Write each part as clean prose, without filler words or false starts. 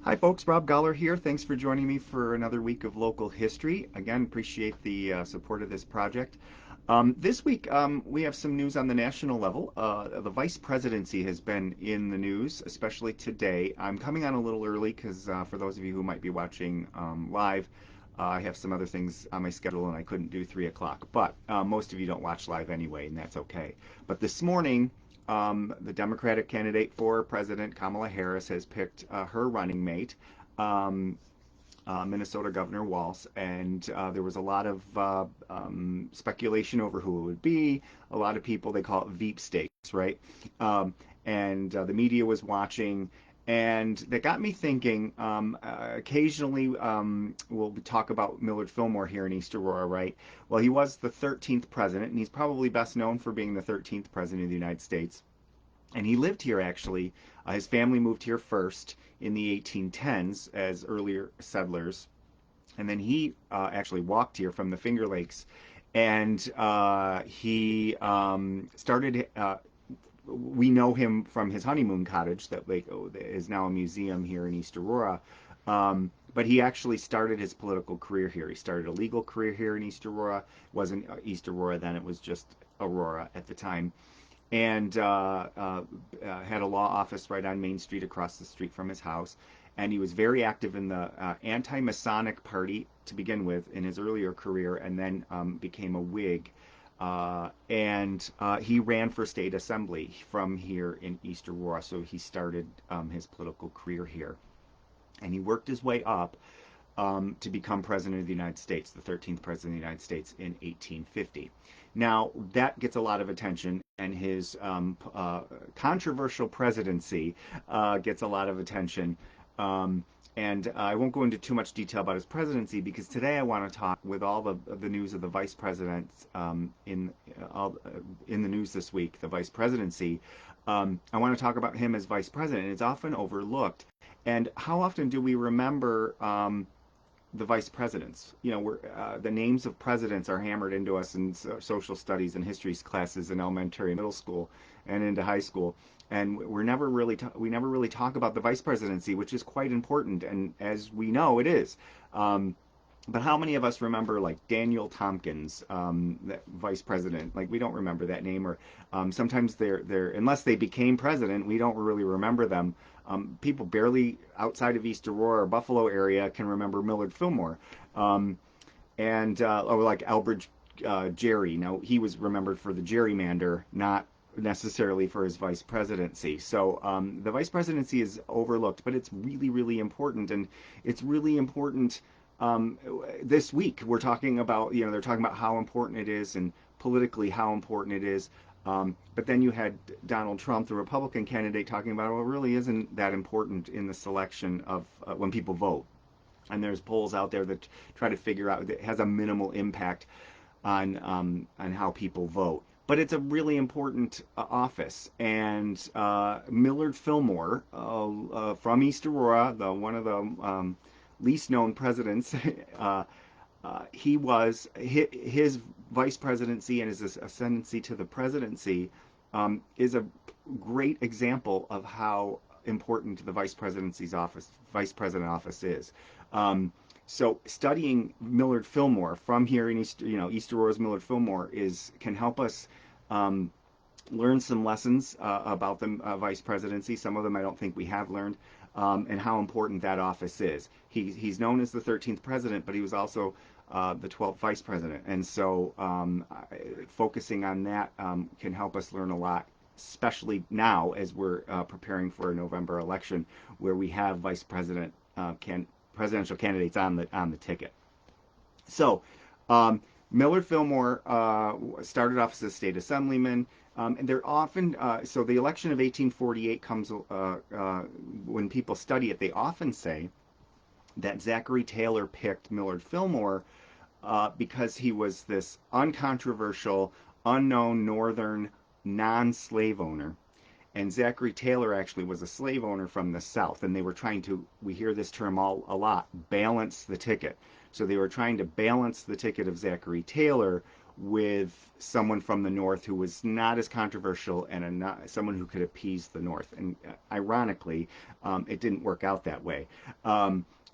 Hi, folks. Rob Goller here. Thanks for joining me for another week of local history. Again, appreciate the support of this project. This week, we have some news on the national level. The vice presidency has been in the news, especially today. I'm coming on a little early because for those of you who might be watching live, I have some other things on my schedule and I couldn't do 3 o'clock. But most of you don't watch live anyway, and that's okay. But this morning, the Democratic candidate for president, Kamala Harris, has picked her running mate, um, Minnesota Governor Walz, and there was a lot of speculation over who it would be. A lot of people, they call it Veep stakes, right? And the media was watching, and that got me thinking. Occasionally, we'll talk about Millard Fillmore here in East Aurora, right? Well, he was the 13th president, and he's probably best known for being the 13th president of the United States. And he lived here actually. His family moved here first in the 1810s as earlier settlers, and then he actually walked here from the Finger Lakes, and he started. We know him from his honeymoon cottage that is now a museum here in East Aurora. But he actually started his political career here. He started a legal career here in East Aurora. It wasn't East Aurora then; it was just Aurora at the time, and had a law office right on Main Street across the street from his house. And he was very active in the anti-Masonic Party to begin with in his earlier career, and then became a Whig. And he ran for state assembly from here in East Aurora, so he started his political career here. And he worked his way up to become president of the United States, the 13th president of the United States in 1850. Now, that gets a lot of attention, and his controversial presidency gets a lot of attention. And I won't go into too much detail about his presidency because today I want to talk with all the news of the vice president in the news this week, the vice presidency. I want to talk about him as vice president. It's often overlooked. And how often do we remember the vice presidents? The names of presidents are hammered into us in social studies and history classes in elementary and middle school and into high school, and we never really talk about the vice presidency, which is quite important, and as we know, it is. But how many of us remember like Daniel Tompkins, that vice president? Like we don't remember that name, or sometimes they're unless they became president, we don't really remember them. People barely outside of East Aurora or Buffalo area can remember Millard Fillmore, and or like Elbridge Gerry. Now he was remembered for the gerrymander, not necessarily for his vice presidency. So the vice presidency is overlooked, but it's really, really important, and it's really important. This week we're talking about, they're talking about how important it is and politically how important it is. But then you had Donald Trump, the Republican candidate, talking about, well, it really isn't that important in the selection of when people vote. And there's polls out there that try to figure out that it has a minimal impact on how people vote. But it's a really important office. And Millard Fillmore from East Aurora, one of the least known presidents, his vice presidency and his ascendancy to the presidency is a great example of how important the vice president office is. So studying Millard Fillmore from here in East Aurora's Millard Fillmore can help us learn some lessons about the vice presidency. Some of them I don't think we have learned, and how important that office is. He's known as the 13th president, but he was also the 12th vice president. And so focusing on that can help us learn a lot, especially now as we're preparing for a November election where we have presidential candidates on the ticket. So Millard Fillmore started off as a state assemblyman. And they're often, so the election of 1848 comes, when people study it, they often say that Zachary Taylor picked Millard Fillmore because he was this uncontroversial, unknown northern non-slave owner. And Zachary Taylor actually was a slave owner from the South, and they were trying to, we hear this term a lot, balance the ticket. So they were trying to balance the ticket of Zachary Taylor with someone from the North who was not as controversial and someone who could appease the North. And ironically, it didn't work out that way.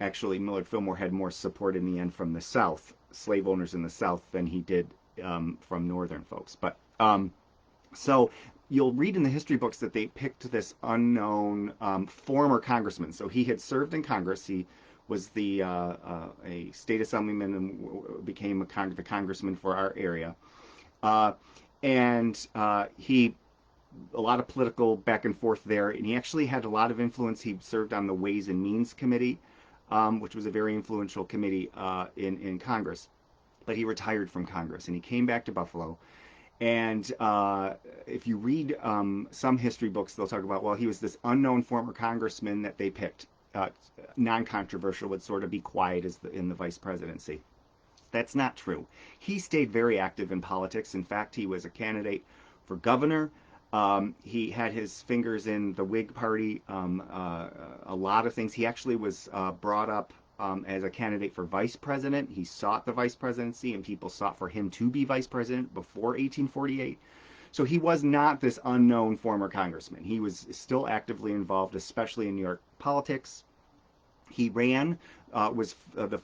Actually, Millard Fillmore had more support in the end from the South, slave owners in the South, than he did from Northern folks. But so you'll read in the history books that they picked this unknown former congressman. So he had served in Congress. He was a state assemblyman and became the congressman for our area. And he a lot of political back and forth there, and he actually had a lot of influence. He served on the Ways and Means Committee, which was a very influential committee in Congress. But he retired from Congress, and he came back to Buffalo. And if you read some history books, they'll talk about, well, he was this unknown former congressman that they picked, non-controversial, would sort of be quiet in the vice presidency. That's not true. He stayed very active in politics. In fact, he was a candidate for governor. He had his fingers in the Whig Party, a lot of things. He actually was brought up as a candidate for vice president. He sought the vice presidency, and people sought for him to be vice president before 1848. So he was not this unknown former congressman. He was still actively involved, especially in New York politics. He ran, was the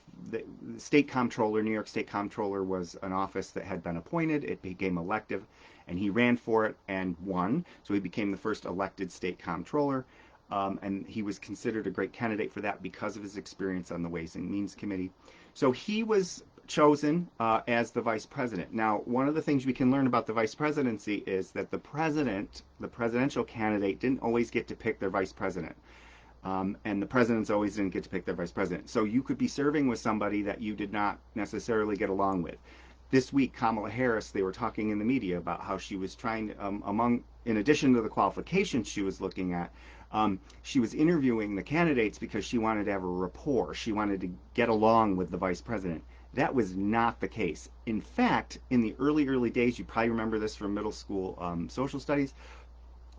state comptroller. New York State Comptroller was an office that had been appointed. It became elective, and he ran for it and won. So he became the first elected state comptroller. And he was considered a great candidate for that because of his experience on the Ways and Means Committee. So he was chosen as the vice president. Now, one of the things we can learn about the vice presidency is that the presidential candidate, didn't always get to pick their vice president. And the presidents always didn't get to pick their vice president. So you could be serving with somebody that you did not necessarily get along with. This week, Kamala Harris, they were talking in the media about how she was trying to, in addition to the qualifications she was looking at, she was interviewing the candidates because she wanted to have a rapport. She wanted to get along with the vice president. That was not the case. In fact, in the early days, you probably remember this from middle school social studies,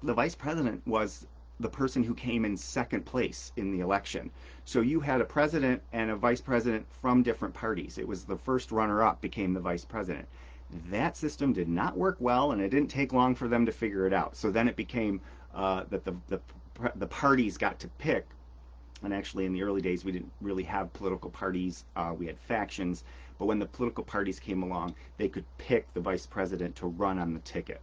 the vice president was the person who came in second place in the election. So you had a president and a vice president from different parties. It was the first runner-up became the vice president. That system did not work well, and it didn't take long for them to figure it out. So then it became that the parties got to pick. And actually, in the early days, we didn't really have political parties. We had factions. But when the political parties came along, they could pick the vice president to run on the ticket.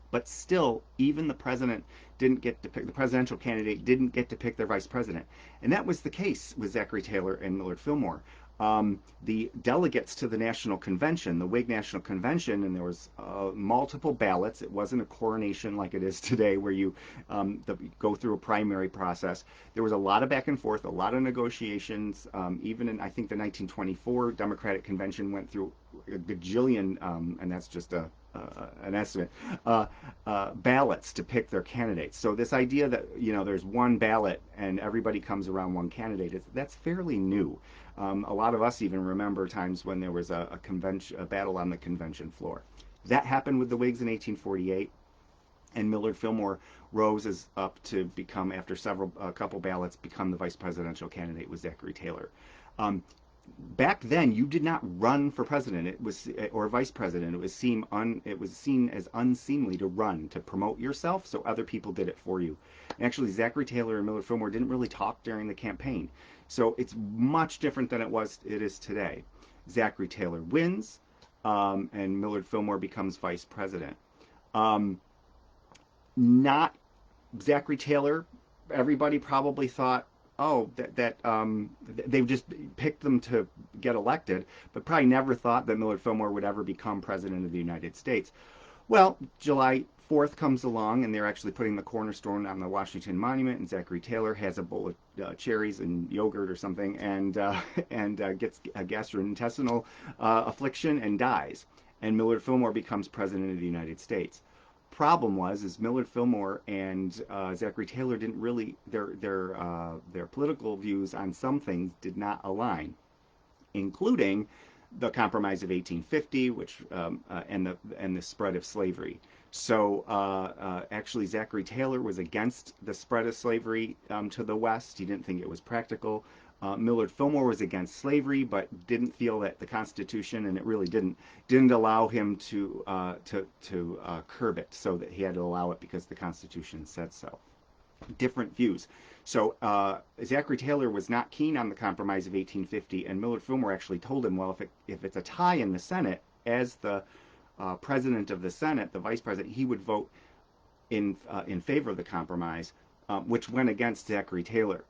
But still, even the president didn't get to pick, the presidential candidate didn't get to pick their vice president. And that was the case with Zachary Taylor and Millard Fillmore. The delegates to the National Convention, the Whig National Convention, and there was multiple ballots. It wasn't a coronation like it is today where you go through a primary process. There was a lot of back and forth, a lot of negotiations. Even in, I think, the 1924 Democratic Convention went through a gajillion, and that's just an estimate, ballots to pick their candidates. So this idea that, there's one ballot and everybody comes around one candidate, that's fairly new. A lot of us even remember times when there was a battle on the convention floor. That happened with the Whigs in 1848, and Millard Fillmore rose up to become, after a couple ballots, become the vice presidential candidate with Zachary Taylor. Back then, you did not run for president, or vice president. It was seen as unseemly to run, to promote yourself, so other people did it for you. And actually, Zachary Taylor and Millard Fillmore didn't really talk during the campaign, so it's much different than it is today. Zachary Taylor wins, and Millard Fillmore becomes vice president. Not Zachary Taylor. Everybody probably thought, they just picked them to get elected, but probably never thought that Millard Fillmore would ever become president of the United States. Well, July 4th comes along, and they're actually putting the cornerstone on the Washington Monument, and Zachary Taylor has a bowl of cherries and yogurt or something, and gets a gastrointestinal affliction and dies. And Millard Fillmore becomes president of the United States. Problem is Millard Fillmore and Zachary Taylor didn't really, their political views on some things did not align, including the Compromise of 1850, which and the spread of slavery. So actually, Zachary Taylor was against the spread of slavery to the West. He didn't think it was practical. Millard Fillmore was against slavery, but didn't feel that the Constitution, and it really didn't allow him to curb it, so that he had to allow it because the Constitution said so. Different views. So Zachary Taylor was not keen on the Compromise of 1850, and Millard Fillmore actually told him, well, if it's a tie in the Senate, as the president of the Senate, the vice president, he would vote in favor of the compromise, which went against Zachary Taylor.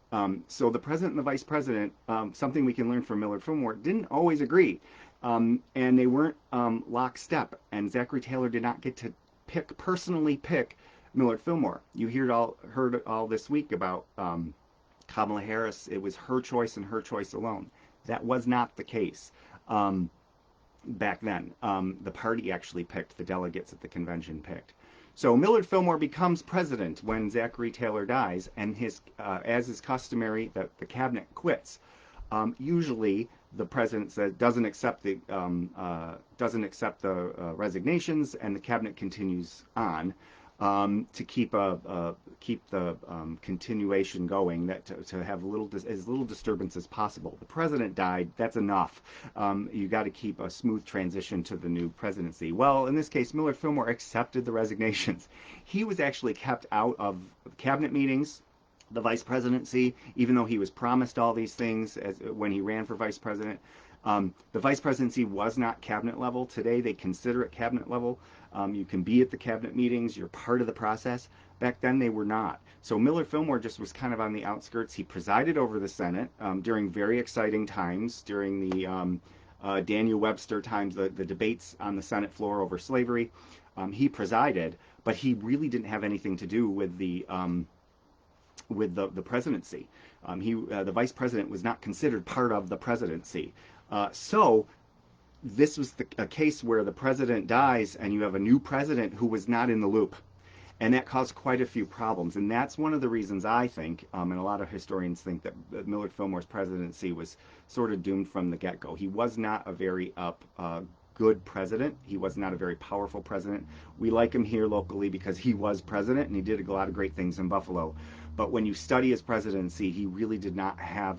So the president and the vice president, something we can learn from Millard Fillmore, didn't always agree, and they weren't lockstep. And Zachary Taylor did not get to personally pick Millard Fillmore. You heard all this week about Kamala Harris. It was her choice and her choice alone. That was not the case back then. The party actually picked, the delegates at the convention picked. So Millard Fillmore becomes president when Zachary Taylor dies, and as is customary, the cabinet quits. Usually, the president doesn't accept the resignations, and the cabinet continues on to keep the continuation going, to have as little disturbance as possible. The president died. That's enough. You got to keep a smooth transition to the new presidency. Well, in this case, Millard Fillmore accepted the resignations. He was actually kept out of cabinet meetings, the vice presidency, even though he was promised all these things when he ran for vice president. The vice presidency was not cabinet level. Today they consider it cabinet level. You can be at the cabinet meetings. You're part of the process. Back then they were not. So Millard Fillmore just was kind of on the outskirts. He presided over the Senate during very exciting times, during the Daniel Webster times, the debates on the Senate floor over slavery. He presided, but he really didn't have anything to do with the presidency. The vice president was not considered part of the presidency. So this was a case where the president dies and you have a new president who was not in the loop. And that caused quite a few problems. And that's one of the reasons I think, and a lot of historians think, that Millard Fillmore's presidency was sort of doomed from the get-go. He was not a very good president. He was not a very powerful president. We like him here locally because he was president and he did a lot of great things in Buffalo. But when you study his presidency, he really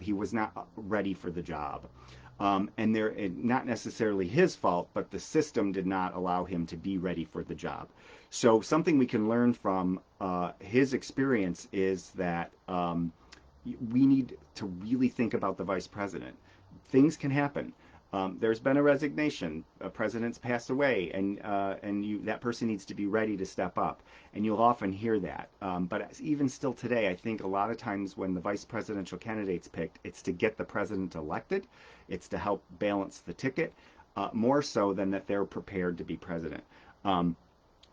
he was not ready for the job. And not necessarily his fault, but the system did not allow him to be ready for the job. So something we can learn from his experience is that we need to really think about the vice president. Things can happen. There's been a resignation. A president's passed away, and that person needs to be ready to step up. And you'll often hear that. But even still today, I think a lot of times when the vice presidential candidate's picked, it's to get the president elected. It's to help balance the ticket, more so than that they're prepared to be president.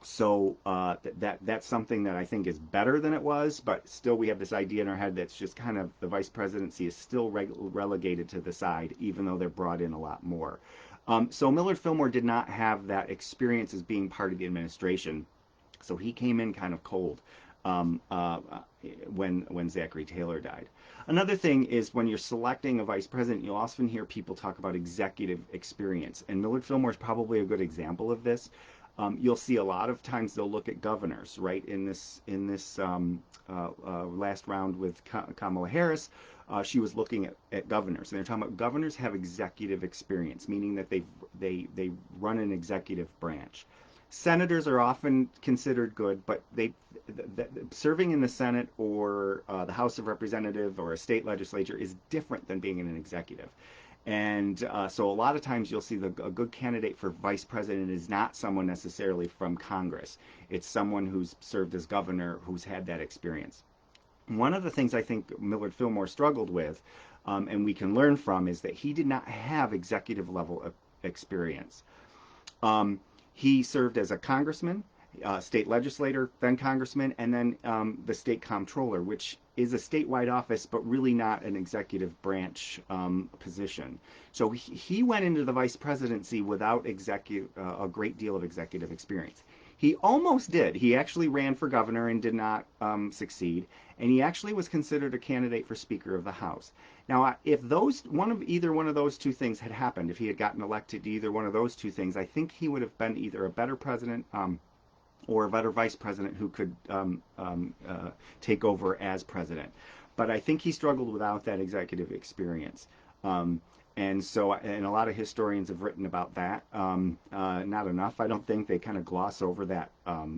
So that's something that I think is better than it was, but still we have this idea in our head that's just kind of the vice presidency is still relegated to the side, even though they're brought in a lot more. So Millard Fillmore did not have that experience as being part of the administration, so he came in kind of cold when Zachary Taylor died. Another thing is when you're selecting a vice president, you'll often hear people talk about executive experience, and Millard Fillmore is probably a good example of this. You'll see a lot of times they'll look at governors, right? In this last round with Kamala Harris, she was looking at governors, and they're talking about governors have executive experience, meaning that they run an executive branch. Senators are often considered good, but serving in the Senate or the House of Representatives or a state legislature is different than being in an executive. And so a lot of times you'll see a good candidate for vice president is not someone necessarily from Congress. It's someone who's served as governor, who's had that experience. One of the things I think Millard Fillmore struggled with, and we can learn from, is that he did not have executive level experience. He served as a congressman, state legislator, then congressman, and then the state comptroller, which is a statewide office, but really not an executive branch position. So he went into the vice presidency without a great deal of executive experience. He almost did. He actually ran for governor and did not succeed, and he actually was considered a candidate for Speaker of the House. Now, if either one of those two things had happened, if he had gotten elected to either one of those two things, I think he would have been either a better president or a better vice president who could take over as president. but I think he struggled without that executive experience. Um, and a lot of historians have written about that. Not enough, I don't think. They kind of gloss over that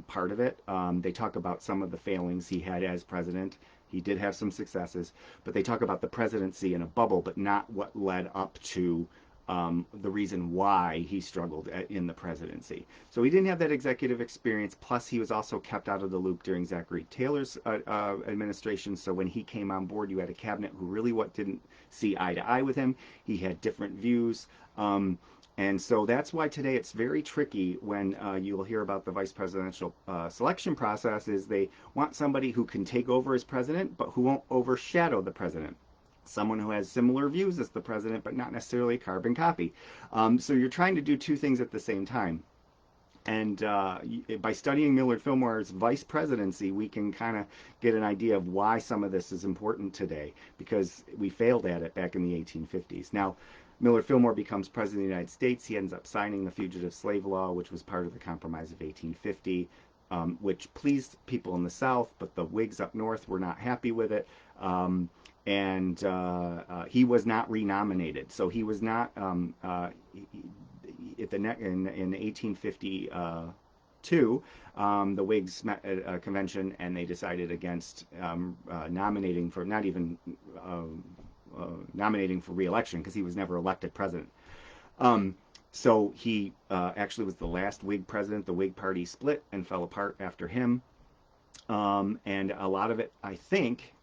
part of it. They talk about some of the failings he had as president. He did have some successes, but they talk about the presidency in a bubble, but not what led up to the reason why he struggled in the presidency. So he didn't have that executive experience. Plus, he was also kept out of the loop during Zachary Taylor's administration. So when he came on board, you had a cabinet who really didn't see eye to eye with him. He had different views. And so that's why today it's very tricky when you'll hear about the vice presidential selection process is they want somebody who can take over as president, but who won't overshadow the president. Someone who has similar views as the president, but not necessarily a carbon copy. So you're trying to do two things at the same time. And by studying Millard Fillmore's vice presidency, we can kind of get an idea of why some of this is important today, because we failed at it back in the 1850s. Now, Millard Fillmore becomes president of the United States. He ends up signing the Fugitive Slave Law, which was part of the Compromise of 1850, which pleased people in the South, but the Whigs up north were not happy with it. And he was not renominated. So he was not in 1852. The Whigs met at a convention and they decided against nominating for not even nominating for re-election because he was never elected president. So he actually was the last Whig president. The Whig Party split and fell apart after him. And a lot of it, I think,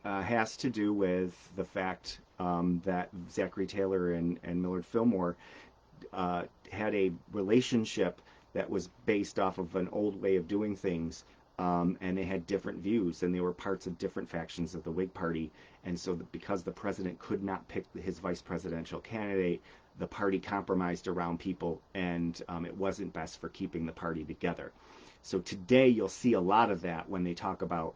has to do with the fact that Zachary Taylor and Millard Fillmore had a relationship that was based off of an old way of doing things, and they had different views, and they were parts of different factions of the Whig Party. And so because the president could not pick his vice presidential candidate, the party compromised around people, and it wasn't best for keeping the party together. So today you'll see a lot of that when they talk about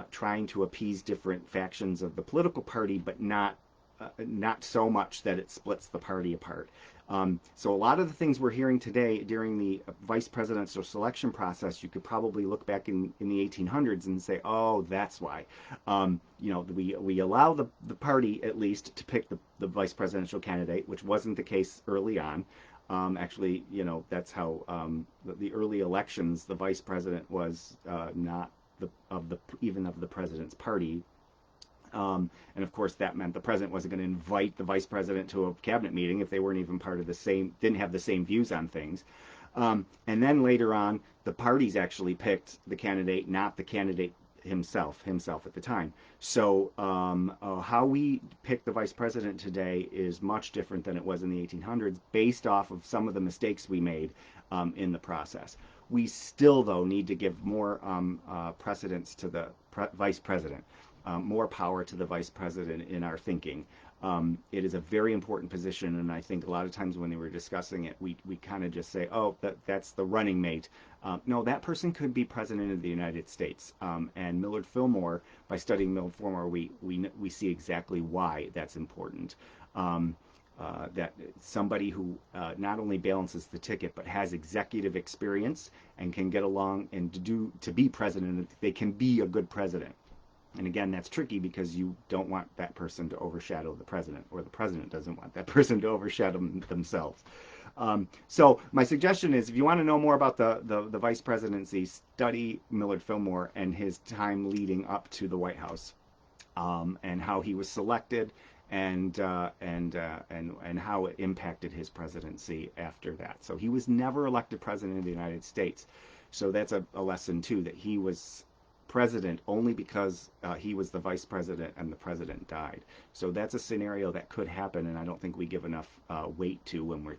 trying to appease different factions of the political party, but not so much that it splits the party apart. So a lot of the things we're hearing today during the vice presidential selection process, you could probably look back in the 1800s and say, oh, that's why. We allow the party at least to pick the vice presidential candidate, which wasn't the case early on. Actually, that's how the early elections, the vice president was not even of the president's party. And of course, that meant the president wasn't going to invite the vice president to a cabinet meeting if they weren't even didn't have the same views on things. And then later on, the parties actually picked the candidate, not the candidate himself at the time. So how we pick the vice president today is much different than it was in the 1800s, based off of some of the mistakes we made in the process. We still, though, need to give more precedence to the vice president. More power to the vice president in our thinking. It is a very important position, and I think a lot of times when they were discussing it, we kind of just say, oh, that's the running mate. No, that person could be president of the United States. And Millard Fillmore, by studying Millard Fillmore, we see exactly why that's important. That somebody who not only balances the ticket but has executive experience and can get along and to be president, they can be a good president. And again, that's tricky because you don't want that person to overshadow the president, or the president doesn't want that person to overshadow themselves. So my suggestion is, if you want to know more about the vice presidency, study Millard Fillmore and his time leading up to the White House, and how he was selected, and how it impacted his presidency after that. So he was never elected president of the United States. So that's a lesson too, that he was president only because he was the vice president and the president died. So that's a scenario that could happen, and I don't think we give enough weight to when we're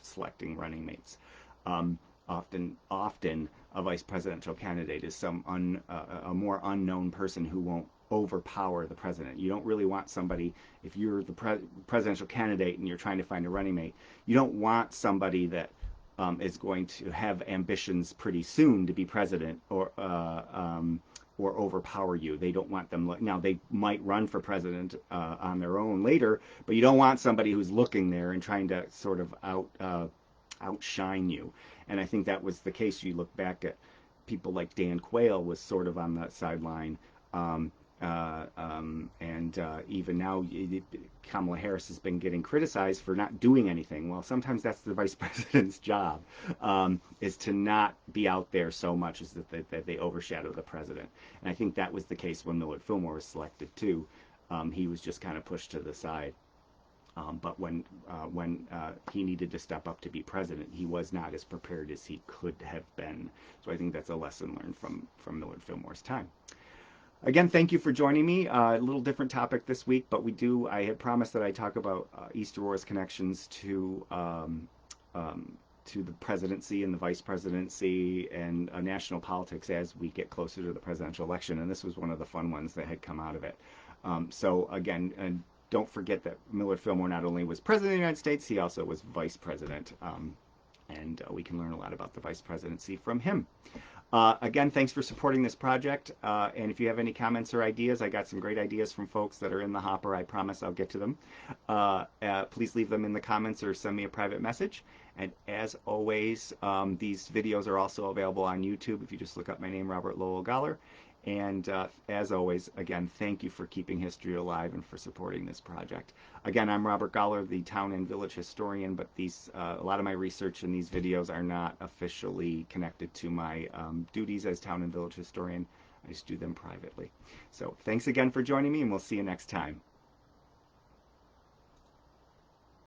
selecting running mates. Often a vice presidential candidate is a more unknown person who won't overpower the president. You don't really want somebody, if you're the presidential candidate and you're trying to find a running mate, you don't want somebody that is going to have ambitions pretty soon to be president or overpower you. They don't want them. Now, they might run for president on their own later, but you don't want somebody who's looking there and trying to sort of outshine you. And I think that was the case. You look back at people like Dan Quayle was sort of on that sideline. And even now, Kamala Harris has been getting criticized for not doing anything. Well, sometimes that's the vice president's job, is to not be out there so much as that they overshadow the president. And I think that was the case when Millard Fillmore was selected too. He was just kind of pushed to the side. But when he needed to step up to be president, he was not as prepared as he could have been. So I think that's a lesson learned from Millard Fillmore's time. Again, thank you for joining me. A little different topic this week, but I had promised that I talk about East Aurora's connections to the presidency and the vice presidency and national politics as we get closer to the presidential election. And this was one of the fun ones that had come out of it. So again, don't forget that Millard Fillmore not only was president of the United States, he also was vice president. And we can learn a lot about the vice presidency from him. Again, thanks for supporting this project. And if you have any comments or ideas, I got some great ideas from folks that are in the hopper. I promise I'll get to them. Please leave them in the comments or send me a private message. And as always, these videos are also available on YouTube if you just look up my name, Robert Lowell Goller. And as always, again, thank you for keeping history alive and for supporting this project. Again, I'm Robert Goller, the town and village historian, but a lot of my research in these videos are not officially connected to my duties as town and village historian. I just do them privately. So thanks again for joining me, and we'll see you next time.